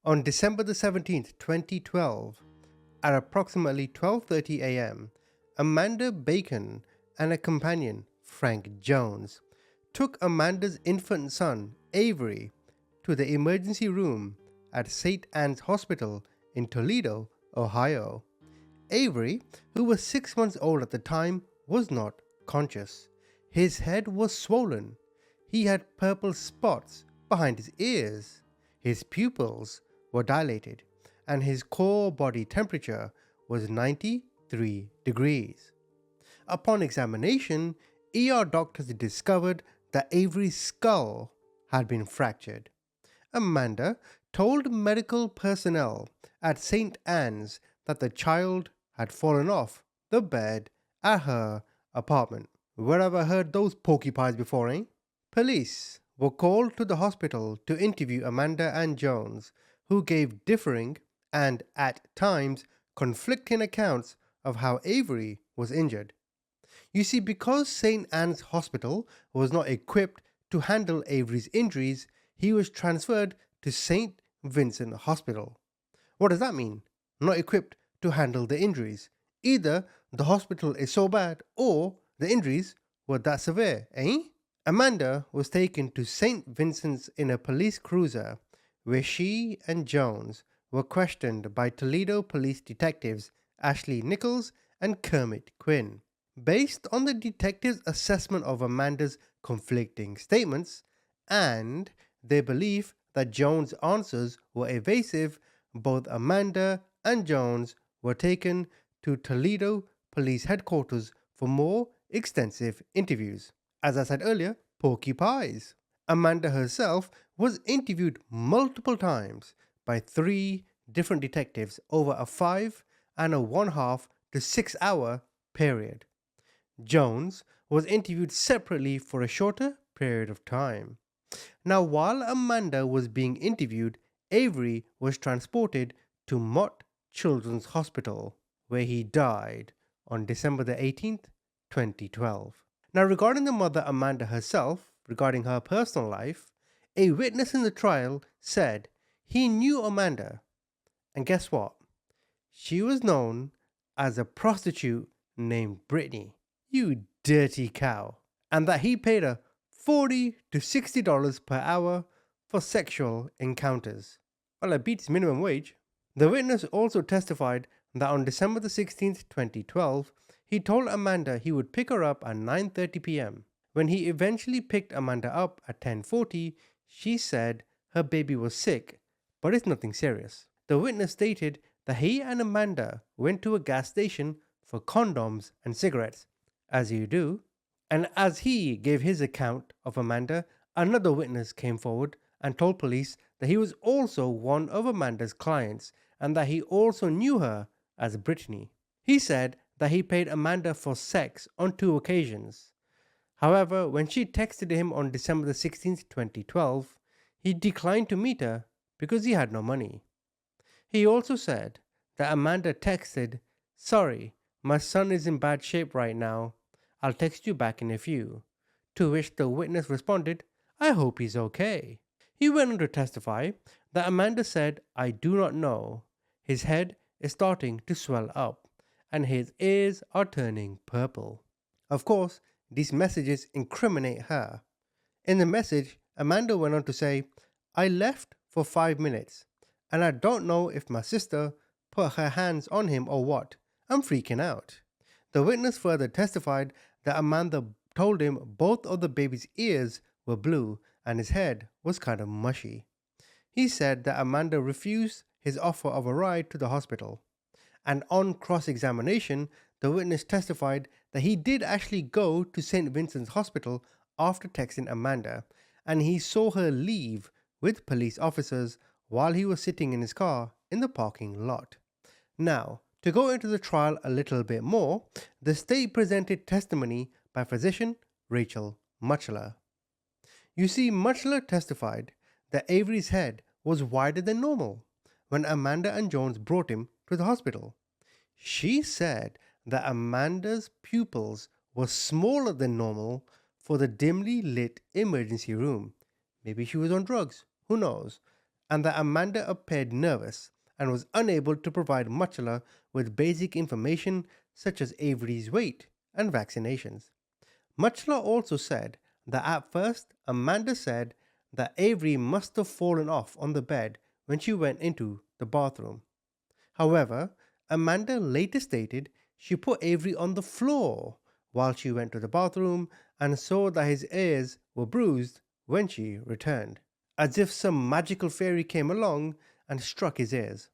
On December the 17th, 2012, at approximately 12:30 a.m., Amanda Bacon and a companion, Frank Jones, took Amanda's infant son, Avery, to the emergency room at St. Anne's Hospital in Toledo, Ohio. Avery, who was 6 months old at the time, was not conscious. His head was swollen. He had purple spots behind his ears. His pupils were dilated, and his core body temperature was 93 degrees. Upon examination, ER doctors discovered that Avery's skull had been fractured. Amanda told medical personnel at St. Anne's that the child had fallen off the bed at her apartment. Where have I heard those porcupines before, eh? Police were called to the hospital to interview Amanda and Jones, who gave differing and, at times, conflicting accounts of how Avery was injured. You see, because St. Anne's Hospital was not equipped to handle Avery's injuries, he was transferred to St. Vincent Hospital. What does that mean? Not equipped to handle the injuries. Either the hospital is so bad or the injuries were that severe, eh? Amanda was taken to St. Vincent's in a police cruiser where she and Jones were questioned by Toledo police detectives Ashley Nichols and Kermit Quinn. Based on the detectives' assessment of Amanda's conflicting statements and their belief that Jones' answers were evasive, both Amanda and Jones were taken to Toledo Police Headquarters for more extensive interviews. As I said earlier, Porky Pies. Amanda herself was interviewed multiple times by 3 different detectives over a 5.5 to 6 hour period. Jones was interviewed separately for a shorter period of time. Now, while Amanda was being interviewed, Avery was transported to Mott Children's Hospital, where he died on December the 18th, 2012. Now, regarding the mother Amanda herself, regarding her personal life, a witness in the trial said he knew Amanda, and guess what? She was known as a prostitute named Brittany. You dirty cow. And that he paid her $40 to $60 per hour for sexual encounters. Well, that beats minimum wage. The witness also testified that on December the 16th, 2012, he told Amanda he would pick her up at 9:30 p.m. When he eventually picked Amanda up at 10:40, she said her baby was sick, but it's nothing serious. The witness stated that he and Amanda went to a gas station for condoms and cigarettes, as you do. And as he gave his account of Amanda, another witness came forward and told police that he was also one of Amanda's clients and that he also knew her as Brittany. He said that he paid Amanda for sex on 2 occasions. However, when she texted him on December the 16th, 2012, he declined to meet her because he had no money. He also said that Amanda texted, "Sorry, my son is in bad shape right now. I'll text you back in a few." To which the witness responded, "I hope he's okay." He went on to testify that Amanda said, "I do not know. His head is starting to swell up and his ears are turning purple." Of course, these messages incriminate her. In the message, Amanda went on to say, "I left for 5 minutes and I don't know if my sister put her hands on him or what. I'm freaking out." The witness further testified that Amanda told him both of the baby's ears were blue and his head was kind of mushy. He said that Amanda refused his offer of a ride to the hospital. And on cross-examination, the witness testified that he did actually go to St. Vincent's Hospital after texting Amanda, and he saw her leave with police officers while he was sitting in his car in the parking lot. Now, to go into the trial a little bit more, the state presented testimony by physician Rachel Mutchler. You see, Mutchler testified that Avery's head was wider than normal when Amanda and Jones brought him to the hospital. She said that Amanda's pupils were smaller than normal for the dimly lit emergency room. Maybe she was on drugs, who knows? and that Amanda appeared nervous and was unable to provide Mutchler with basic information such as Avery's weight and vaccinations. Mutchler also said that at first Amanda said that Avery must have fallen off on the bed when she went into the bathroom. However, Amanda later stated she put Avery on the floor while she went to the bathroom and saw that his ears were bruised when she returned, as if some magical fairy came along and struck his ears.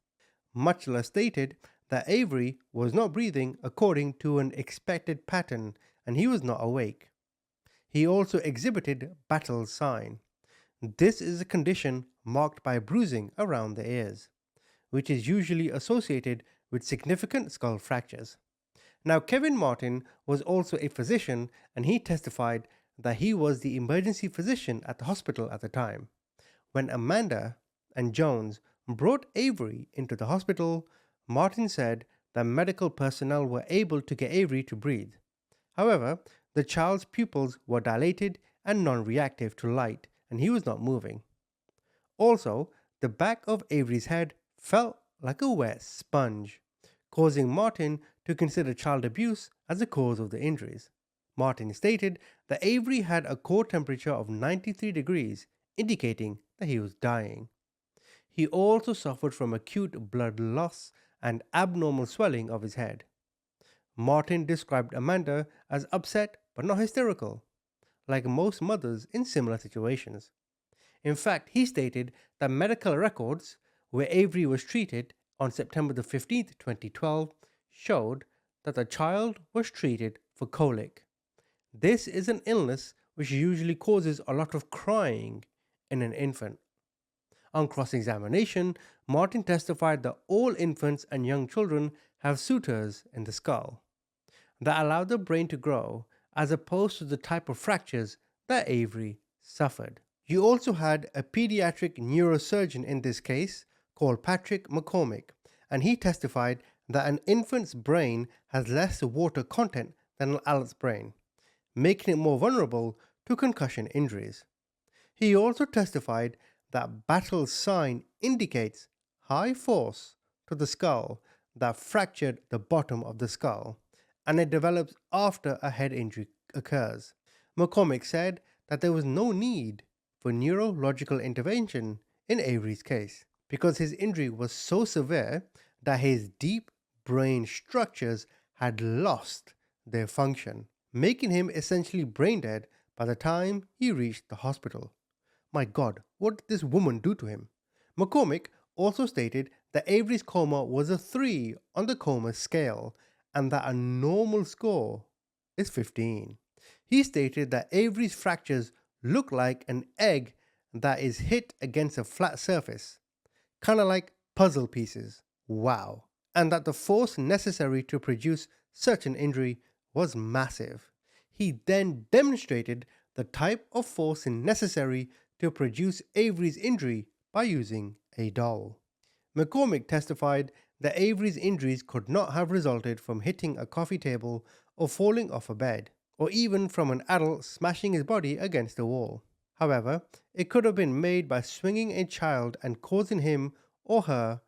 Mutchler stated that Avery was not breathing according to an expected pattern and he was not awake. He also exhibited Battle's sign. This is a condition marked by bruising around the ears, which is usually associated with significant skull fractures. Now, Kevin Martin was also a physician and he testified that he was the emergency physician at the hospital at the time. When Amanda and Jones brought Avery into the hospital, Martin said that medical personnel were able to get Avery to breathe. However, the child's pupils were dilated and non reactive to light, and he was not moving. Also, the back of Avery's head felt like a wet sponge, causing Martin to consider child abuse as the cause of the injuries. Martin stated that Avery had a core temperature of 93 degrees, indicating that he was dying. He also suffered from acute blood loss and abnormal swelling of his head. Martin described Amanda as upset but not hysterical, like most mothers in similar situations. In fact, he stated that medical records where Avery was treated on September the 15th, 2012, showed that the child was treated for colic. This is an illness which usually causes a lot of crying in an infant. On cross examination, Martin testified that all infants and young children have sutures in the skull that allow the brain to grow, as opposed to the type of fractures that Avery suffered. You also had a pediatric neurosurgeon in this case called Patrick McCormick, and he testified that an infant's brain has less water content than an adult's brain, making it more vulnerable to concussion injuries. He also testified that Battle's sign indicates high force to the skull that fractured the bottom of the skull, and it develops after a head injury occurs. McCormick said that there was no need for neurological intervention in Avery's case because his injury was so severe that his deep brain structures had lost their function, making him essentially brain dead by the time he reached the hospital. My God, what did this woman do to him? McCormick also stated that Avery's coma was a 3 on the coma scale and that a normal score is 15. He stated that Avery's fractures look like an egg that is hit against a flat surface, kind of like puzzle pieces. Wow. And that the force necessary to produce such an injury was massive. He then demonstrated the type of force necessary to produce Avery's injury by using a doll. McCormick testified that Avery's injuries could not have resulted from hitting a coffee table or falling off a bed, or even from an adult smashing his body against a wall. However, it could have been made by swinging a child and causing him or her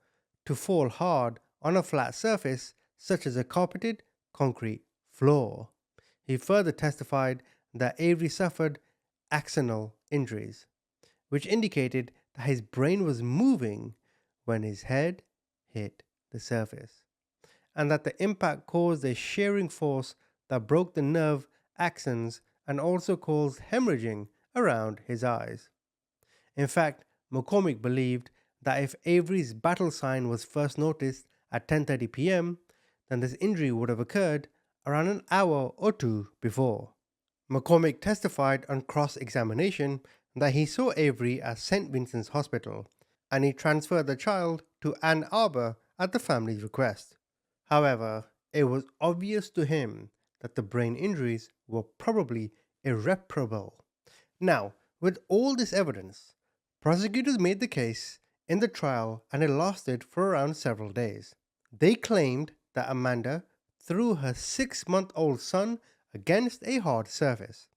to fall hard on a flat surface such as a carpeted concrete floor. He further testified that Avery suffered axonal injuries, which indicated that his brain was moving when his head hit the surface, and that the impact caused a shearing force that broke the nerve axons and also caused hemorrhaging around his eyes. In fact, McCormick believed that if Avery's battle sign was first noticed at 10:30 p.m., then this injury would have occurred around an hour or two before. McCormick testified on cross-examination that he saw Avery at St. Vincent's Hospital, and he transferred the child to Ann Arbor at the family's request. However, it was obvious to him that the brain injuries were probably irreparable. Now, with all this evidence, prosecutors made the case in the trial and it lasted for around several days. They claimed that Amanda threw her 6-month-old son against a hard surface.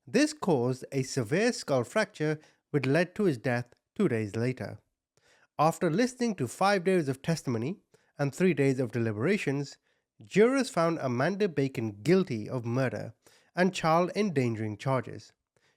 This caused a severe skull fracture which led to his death 2 days later. After listening to 5 days of testimony and 3 days of deliberations, jurors found Amanda Bacon guilty of murder and child endangering charges.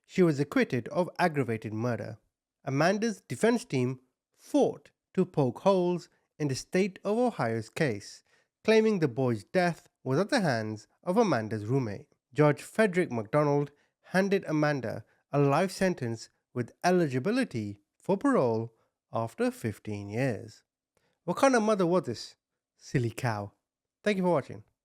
She was acquitted of aggravated murder. Amanda's defense team fought to poke holes in the state of Ohio's case, claiming the boy's death was at the hands of Amanda's roommate. Judge Frederick McDonald handed Amanda a life sentence with eligibility for parole after 15 years. What kind of mother was this? Silly cow. Thank you for watching.